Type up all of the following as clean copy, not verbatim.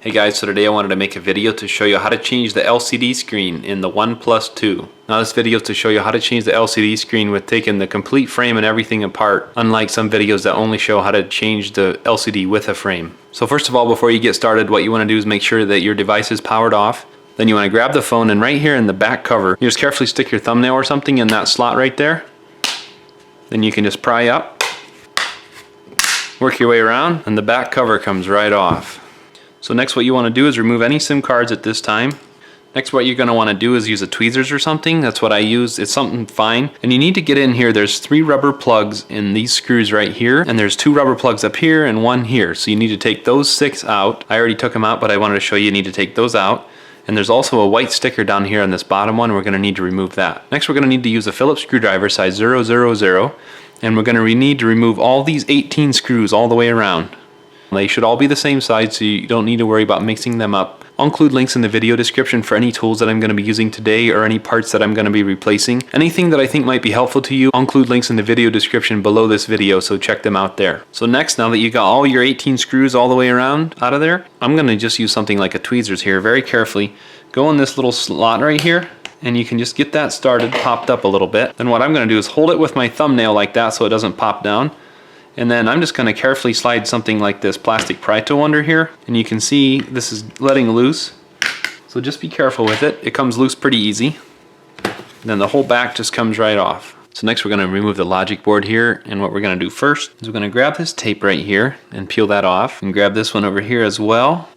Hey guys, so today I wanted to make a video to show you how to change the LCD screen in the OnePlus 2. Now this video is to show you how to change the LCD screen with taking the complete frame and everything apart, unlike some videos that only show how to change the LCD with a frame. So first of all, before you get started, what you want to do is make sure that your device is powered off. Then you want to grab the phone, and right here in the back cover, you just carefully stick your thumbnail or something in that slot right there. Then you can just pry up, work your way around, and the back cover comes right off. So next what you want to do is remove any SIM cards at this time. Next what you're going to want to do is use a tweezers or something. That's what I use. It's something fine. And you need to get in here. There's 3 rubber plugs in these screws right here. And there's 2 rubber plugs up here and 1 here. So you need to take those 6 out. I already took them out, but I wanted to show you need to take those out. And there's also a white sticker down here on this bottom one. We're going to need to remove that. Next we're going to need to use a Phillips screwdriver size 000. And we're going to need to remove all these 18 screws all the way around. They should all be the same size, so you don't need to worry about mixing them up. I'll include links in the video description for any tools that I'm going to be using today or any parts that I'm going to be replacing. Anything that I think might be helpful to you, I'll include links in the video description below this video, so check them out there. So next, now that you got all your 18 screws all the way around out of there, I'm going to just use something like a tweezers here very carefully. Go in this little slot right here, and you can just get that started, popped up a little bit. Then what I'm going to do is hold it with my thumbnail like that so it doesn't pop down. And then I'm just going to carefully slide something like this plastic pry tool under here. And you can see this is letting loose. So just be careful with it. It comes loose pretty easy. And then the whole back just comes right off. So next we're going to remove the logic board here. And what we're going to do first is we're going to grab this tape right here and peel that off. And grab this one over here as well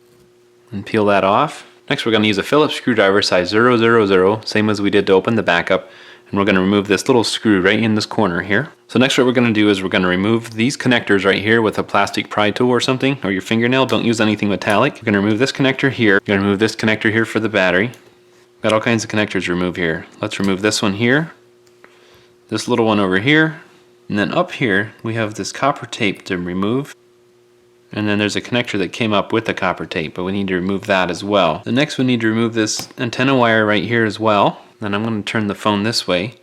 and peel that off. Next we're going to use a Phillips screwdriver size 000, same as we did to open the backup. And we're going to remove this little screw right in this corner here. So next what we're going to do is we're going to remove these connectors right here with a plastic pry tool or something, or your fingernail. Don't use anything metallic. We're going to remove this connector here. We're going to remove this connector here for the battery. Got all kinds of connectors to remove here. Let's remove this one here, this little one over here, and then up here we have this copper tape to remove. And then there's a connector that came up with the copper tape, but we need to remove that as well. The next we need to remove this antenna wire right here as well. Then I'm going to turn the phone this way,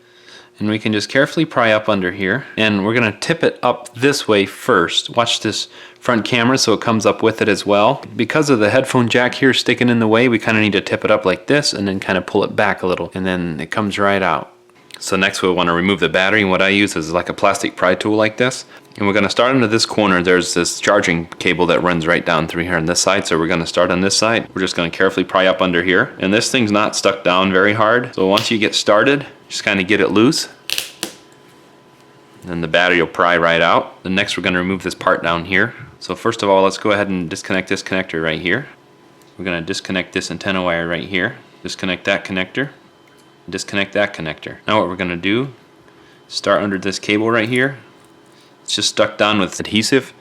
and we can just carefully pry up under here, and we're going to tip it up this way first. Watch this front camera so it comes up with it as well. Because of the headphone jack here sticking in the way, we kind of need to tip it up like this and then kind of pull it back a little, and then it comes right out. So next we want to remove the battery, and what I use is like a plastic pry tool like this. And we're going to start into this corner. There's this charging cable that runs right down through here on this side, so we're going to start on this side. We're just going to carefully pry up under here. And this thing's not stuck down very hard, so once you get started, just kind of get it loose. Then the battery will pry right out. Then next we're going to remove this part down here. So first of all, let's go ahead and disconnect this connector right here. We're going to disconnect this antenna wire right here. Disconnect that connector. Disconnect that connector. Now what we're going to do, start under this cable right here. It's just stuck down with adhesive,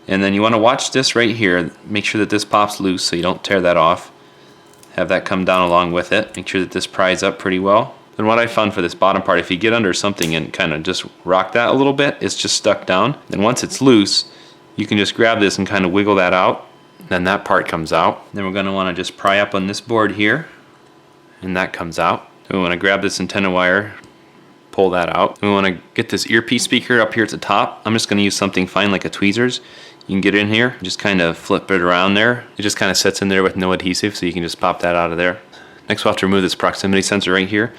and then you want to watch this right here. Make sure that this pops loose so you don't tear that off. Have that come down along with it. Make sure that this pries up pretty well. And what I found for this bottom part, if you get under something and kind of just rock that a little bit, it's just stuck down. And once it's loose, you can just grab this and kind of wiggle that out. Then that part comes out. Then we're going to want to just pry up on this board here, and that comes out. Then we want to grab this antenna wire, pull that out. We want to get this earpiece speaker up here at the top. I'm just going to use something fine like a tweezers. You can get in here, just kind of flip it around there. It just kind of sits in there with no adhesive, so you can just pop that out of there. Next we'll have to remove this proximity sensor right here.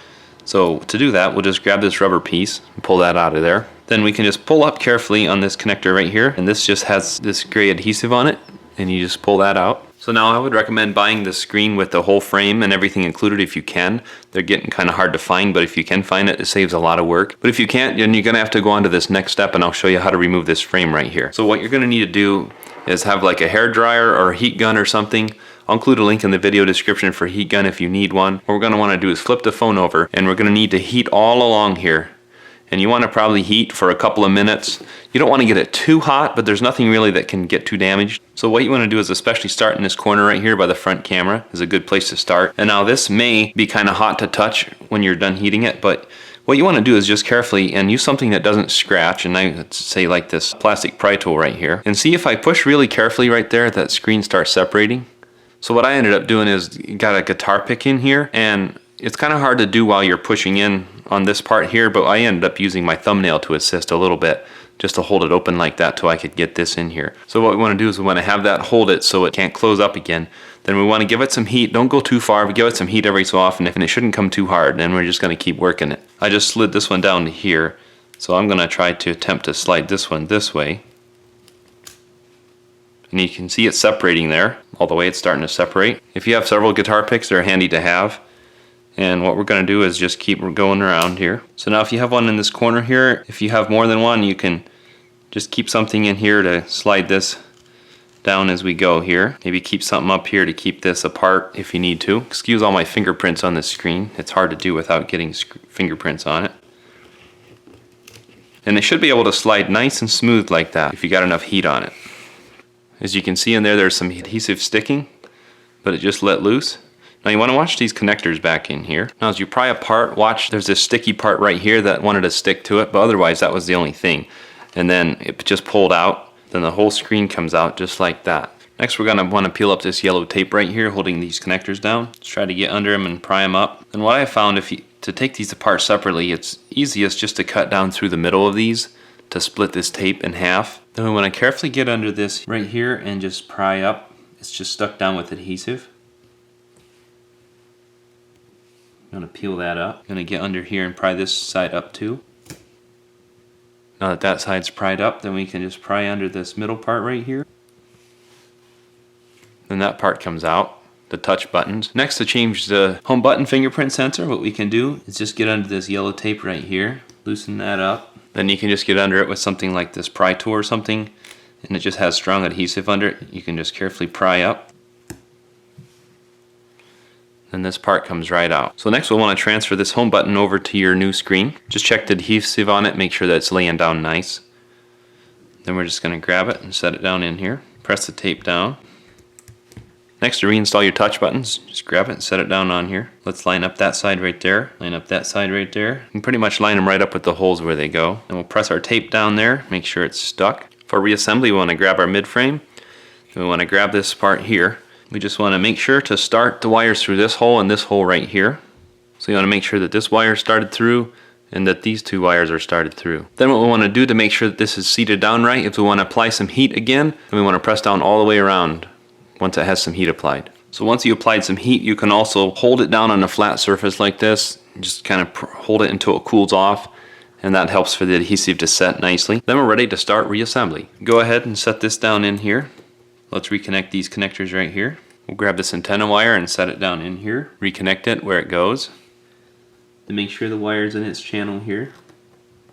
So to do that, we'll just grab this rubber piece and pull that out of there. Then we can just pull up carefully on this connector right here, and this just has this gray adhesive on it, and you just pull that out. So now I would recommend buying the screen with the whole frame and everything included if you can. They're getting kind of hard to find, but if you can find it, it saves a lot of work. But if you can't, then you're going to have to go on to this next step, and I'll show you how to remove this frame right here. So what you're going to need to do is have like a hair dryer or a heat gun or something. I'll include a link in the video description for a heat gun if you need one. What we're going to want to do is flip the phone over, and we're going to need to heat all along here. And you want to probably heat for a couple of minutes. You don't want to get it too hot, but there's nothing really that can get too damaged. So what you want to do is especially start in this corner right here by the front camera is a good place to start. And now this may be kind of hot to touch when you're done heating it, but what you want to do is just carefully and use something that doesn't scratch, and I say like this plastic pry tool right here. And see if I push really carefully right there, that screen starts separating. So what I ended up doing is got a guitar pick in here, and it's kind of hard to do while you're pushing in on this part here, but I ended up using my thumbnail to assist a little bit. just to hold it open like that till I could get this in here. So what we want to do is we want to have that hold it so it can't close up again. Then we want to give it some heat. Don't go too far, but give it some heat every so often, and it shouldn't come too hard. Then we're just going to keep working it. I just slid this one down to here, so I'm going to try to attempt to slide this one this way. And you can see it separating there. All the way it's starting to separate. If you have several guitar picks, they're handy to have. And what we're going to do is just keep going around here. So now if you have one in this corner here, if you have more than one, you can just keep something in here to slide this down as we go here. Maybe keep something up here to keep this apart if you need to. Excuse all my fingerprints on this screen. It's hard to do without getting fingerprints on it. And it should be able to slide nice and smooth like that if you got enough heat on it. As you can see in there, there's some adhesive sticking, but it just let loose. Now you want to watch these connectors back in here. Now as you pry apart, watch there's this sticky part right here that wanted to stick to it, but otherwise that was the only thing. And then it just pulled out, then the whole screen comes out just like that. Next we're going to want to peel up this yellow tape right here holding these connectors down. Let's try to get under them and pry them up. And what I found, to take these apart separately, it's easiest just to cut down through the middle of these to split this tape in half. Then we want to carefully get under this right here and just pry up. It's just stuck down with adhesive. I'm going to peel that up. I'm going to get under here and pry this side up too. Now that that side's pried up, then we can just pry under this middle part right here. Then that part comes out, the touch buttons. Next, to change the home button fingerprint sensor, what we can do is just get under this yellow tape right here, loosen that up. Then you can just get under it with something like this pry tool or something, and it just has strong adhesive under it. You can just carefully pry up. And this part comes right out. So next we'll want to transfer this home button over to your new screen. Just check the adhesive on it, make sure that it's laying down nice. Then we're just going to grab it and set it down in here. Press the tape down. Next, to reinstall your touch buttons, just grab it and set it down on here. Let's line up that side right there, line up that side right there. You can pretty much line them right up with the holes where they go. And we'll press our tape down there, make sure it's stuck. For reassembly, we want to grab our mid frame. Then we want to grab this part here. We just want to make sure to start the wires through this hole and this hole right here. So you want to make sure that this wire started through and that these two wires are started through. Then what we want to do to make sure that this is seated down right, if we want to apply some heat again, then we want to press down all the way around once it has some heat applied. So once you applied some heat, you can also hold it down on a flat surface like this, just kind of hold it until it cools off, and that helps for the adhesive to set nicely. Then we're ready to start reassembly. Go ahead and set this down in here. Let's reconnect these connectors right here. We'll grab this antenna wire and set it down in here. Reconnect it where it goes. Then make sure the wire's in its channel here.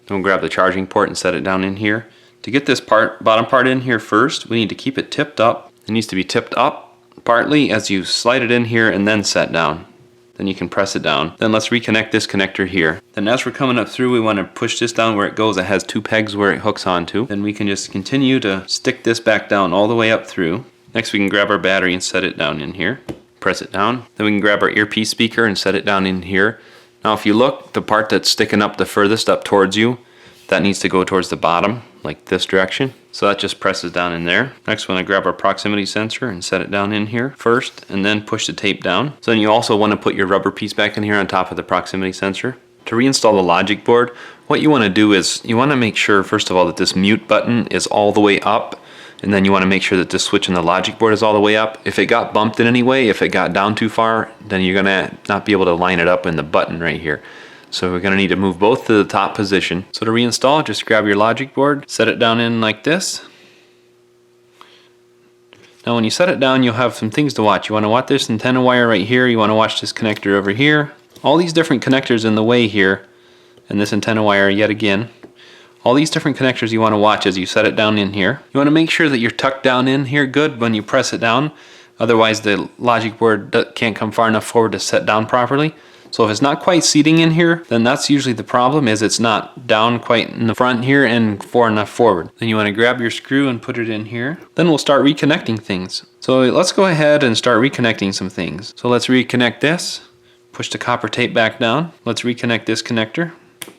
Then we'll grab the charging port and set it down in here. To get this bottom part in here first, we need to keep it tipped up. It needs to be tipped up partly as you slide it in here and then set down. Then you can press it down. Then let's reconnect this connector here. Then as we're coming up through, we want to push this down where it goes. It has two pegs where it hooks onto. Then we can just continue to stick this back down all the way up through. Next we can grab our battery and set it down in here. Press it down. Then we can grab our earpiece speaker and set it down in here. Now if you look, the part that's sticking up the furthest up towards you, that needs to go towards the bottom, like this direction. So that just presses down in there. Next we want to grab our proximity sensor and set it down in here first, and then push the tape down. So then you also want to put your rubber piece back in here on top of the proximity sensor. To reinstall the logic board, what you want to do is you want to make sure first of all that this mute button is all the way up, and then you want to make sure that this switch in the logic board is all the way up. If it got bumped in any way, if it got down too far, then you're going to not be able to line it up in the button right here. So we're going to need to move both to the top position. So to reinstall, just grab your logic board, set it down in like this. Now when you set it down, you'll have some things to watch. You want to watch this antenna wire right here. You want to watch this connector over here. All these different connectors in the way here, and this antenna wire yet again. All these different connectors you want to watch as you set it down in here. You want to make sure that you're tucked down in here good when you press it down. Otherwise the logic board can't come far enough forward to set down properly. So if it's not quite seating in here, then that's usually the problem, is it's not down quite in the front here and far enough forward. Then you want to grab your screw and put it in here. Then we'll start reconnecting things. So let's go ahead and start reconnecting some things. So let's reconnect this. Push the copper tape back down. Let's reconnect this connector.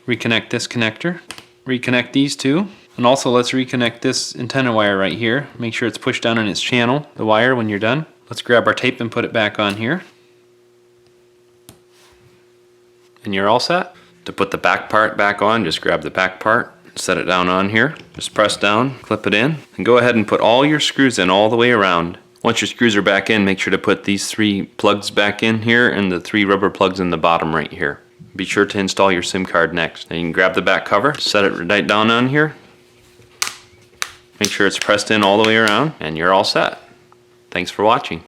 Reconnect this connector. Reconnect these two. And also let's reconnect this antenna wire right here. Make sure it's pushed down in its channel, the wire, when you're done. Let's grab our tape and put it back on here. And you're all set. To put the back part back on, just grab the back part Set it down on here. Just press down, clip it in, and go ahead and put all your screws in all the way around. Once your screws are back in, make sure to put these 3 plugs back in here and the 3 rubber plugs in the bottom right here. Be sure to install your SIM card next. Then you can grab the back cover, set it right down on here. Make sure it's pressed in all the way around, and you're all set. Thanks for watching.